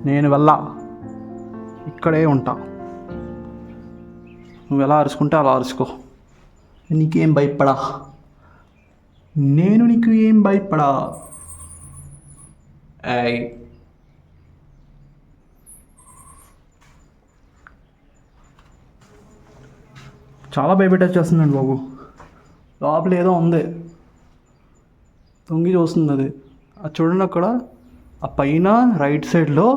నేను వెళ్ళా, ఇక్కడే ఉంటా. నువ్వు ఎలా అరుచుకుంటే అలా అరుచుకో, నీకేం భయపడా, నేను నీకు ఏం భయపడా. ఏయ్, చాలా భయపెట్టేస్తుందండి బాబు. లోపల ఏదో ఉంది, తొంగి చూస్తుంది అది. అది చూడండి అక్కడ, ఆ పైన రైట్ సైడ్లో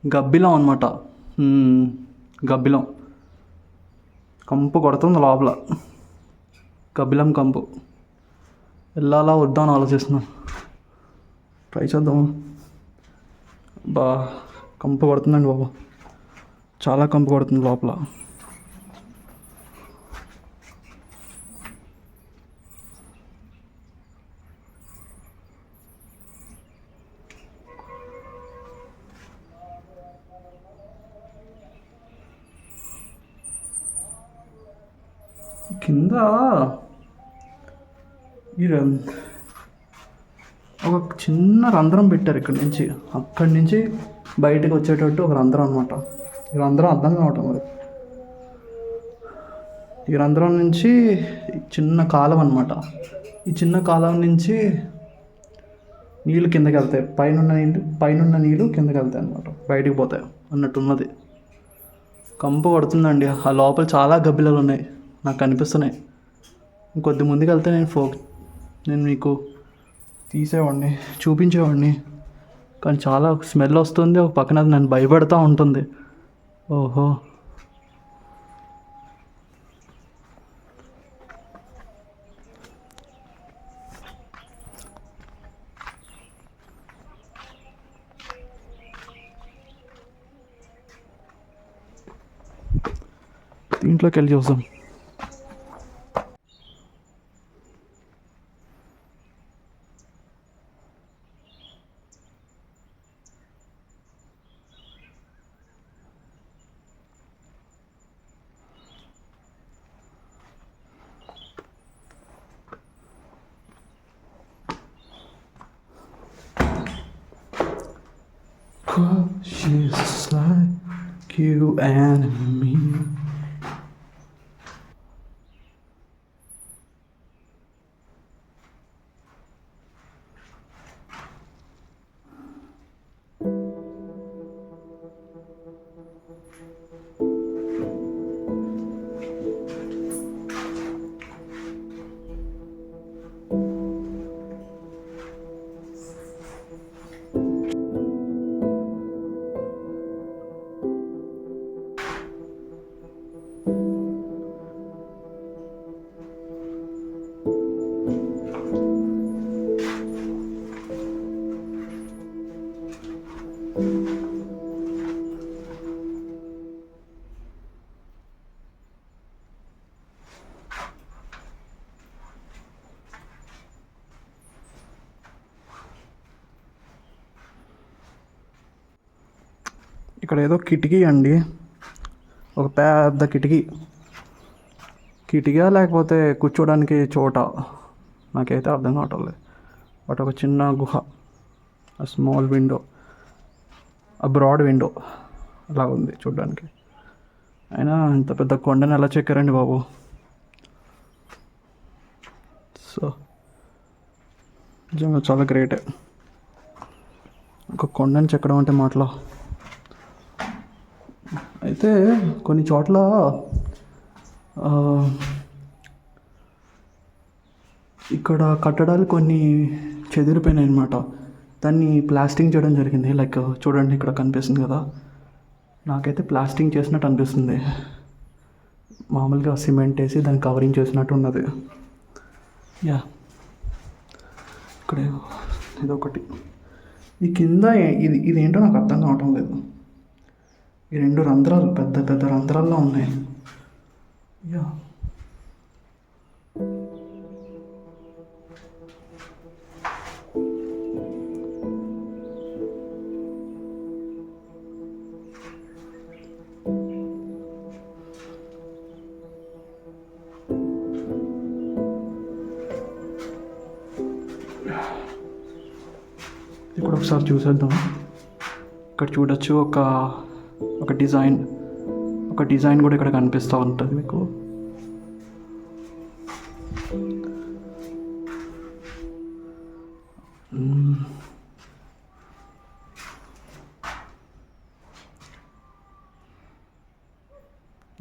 గబ్బిలం అనమాట. గబ్బిలం కంపు కొడుతుంది లోపల. గబ్బిలం కంపు. వెళ్ళాలా వద్దా అని ఆలోచిస్తున్నాను. ట్రై చేద్దాము. కంపు కొడుతుందండి బాబు, చాలా కంపు కొడుతుంది లోపల. కింద ఒక చిన్న రంధ్రం పెట్టారు అక్కడి నుంచి బయటకు వచ్చేటట్టు ఒక రంధ్రం అనమాట. ఈ రంధ్రం అర్థం కావటం మరి. ఈ రంధ్రం నుంచి చిన్న కాలం అనమాట. ఈ చిన్న కాలం నుంచి నీళ్ళు కిందకి వెళ్తాయి. పైన నీళ్ళు కిందకి వెళ్తాయి అనమాట, బయటికి పోతాయి అన్నట్టున్నది. కంపు కొడుతుందండి. ఆ లోపల చాలా గబ్బిలాలు ఉన్నాయి, నాకు కనిపిస్తున్నాయి. ఇంకొద్ది ముందుకు వెళ్తే నేను మీకు తీసేవాడిని, చూపించేవాడిని. కానీ చాలా స్మెల్ వస్తుంది. ఒక పక్కన అది నన్ను భయపెడతా ఉంటుంది. ఓహో, దీంట్లోకి వెళ్ళి చూద్దాం. She's like you and me. ఇక్కడ ఏదో కిటికీ అండి, ఒక పెద్ద కిటికీ లేకపోతే కూర్చోడానికి చోట, నాకైతే అర్థం కావట్లేదు. బట్ ఒక చిన్న గుహ, ఆ స్మాల్ విండో, ఆ బ్రాడ్ విండో అలా ఉంది చూడడానికి. అయినా ఇంత పెద్ద కొండని ఎలా చెక్కారండి బాబు. సో నిజంగా చాలా గ్రేటే. ఒక కొండని చెక్కడం అంటే మాటలో. అయితే కొన్ని చోట్ల ఇక్కడ కట్టడాలు కొన్ని చెదిరిపోయినాయి అనమాట. దాన్ని ప్లాస్టింగ్ చేయడం జరిగింది. లైక్ చూడండి, ఇక్కడ కనిపిస్తుంది కదా, నాకైతే ప్లాస్టింగ్ చేసినట్టు అనిపిస్తుంది. మామూలుగా సిమెంట్ వేసి దాన్ని కవరింగ్ చేసినట్టు ఉన్నది. యా, ఇక్కడ ఇదొకటి. ఈ కింద ఇదేంటో నాకు అర్థం కావటం లేదు. ఈ రెండు రంధ్రాలు పెద్ద పెద్ద రంధ్రాల్లో ఉన్నాయి. యా, ఇది కూడా ఒకసారి చూసేద్దాం. ఇక్కడ చూడొచ్చు ఒక డిజైన్ కూడా ఇక్కడ కనిపిస్తూ ఉంటుంది మీకు.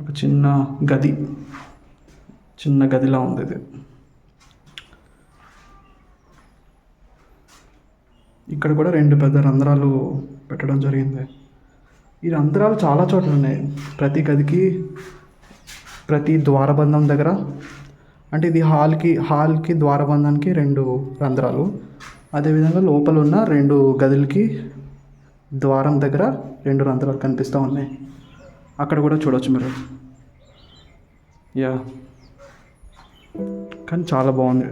ఒక చిన్న గదిలా ఉంది ఇది. ఇక్కడ కూడా 2 పెద్ద రంధ్రాలు పెట్టడం జరిగింది. ఈ రంధ్రాలు చాలా చోట్ల ఉన్నాయి. ప్రతి గదికి, ప్రతి ద్వారబంధం దగ్గర, అంటే ఇది హాల్కి ద్వారబంధానికి 2 రంధ్రాలు, అదేవిధంగా లోపల ఉన్న 2 గదులకి ద్వారం దగ్గర 2 రంధ్రాలు కనిపిస్తూ ఉన్నాయి. అక్కడ కూడా చూడవచ్చు మీరు. కానీ చాలా బాగుంది.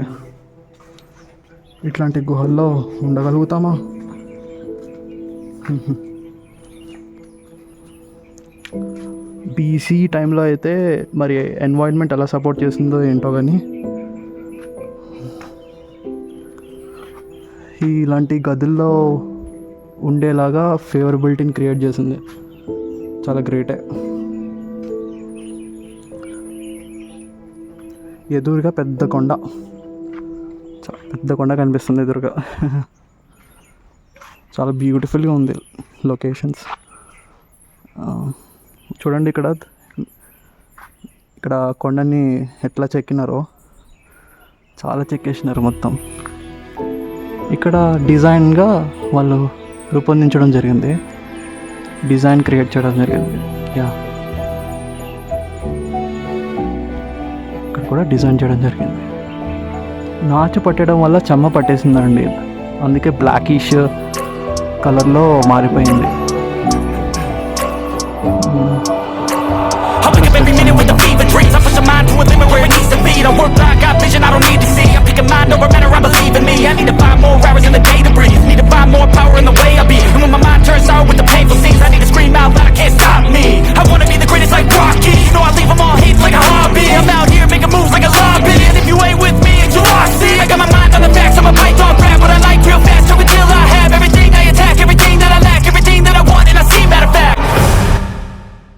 ఇట్లాంటి గుహల్లో ఉండగలుగుతామా? బీసీ టైంలో అయితే మరి ఎన్వైర్న్మెంట్ ఎలా సపోర్ట్ చేస్తుందో ఏంటో కానీ ఇలాంటి గదుల్లో ఉండేలాగా ఫేవరబిలిటీని క్రియేట్ చేసింది. చాలా గ్రేటే. ఎదురుగా పెద్ద కొండ కనిపిస్తుంది ఎదురుగా. చాలా బ్యూటిఫుల్గా ఉంది లొకేషన్స్. చూడండి ఇక్కడ కొండని ఎట్లా చెక్కినారో, చాలా చెక్కేసినారు మొత్తం. ఇక్కడ డిజైన్గా వాళ్ళు రూపొందించడం జరిగింది, డిజైన్ క్రియేట్ చేయడం జరిగింది. ఇక్కడ కూడా డిజైన్ చేయడం జరిగింది. నాచు పట్టడం వల్ల చెమ్మ పట్టేసిందండి, అందుకే బ్లాకిష్ కలర్లో మారిపోయింది. Every minute with the fever dreams, I push my mind to a limit where it needs to be. I work blind, got vision I don't need to see. I'm picking mind over matter, I believe in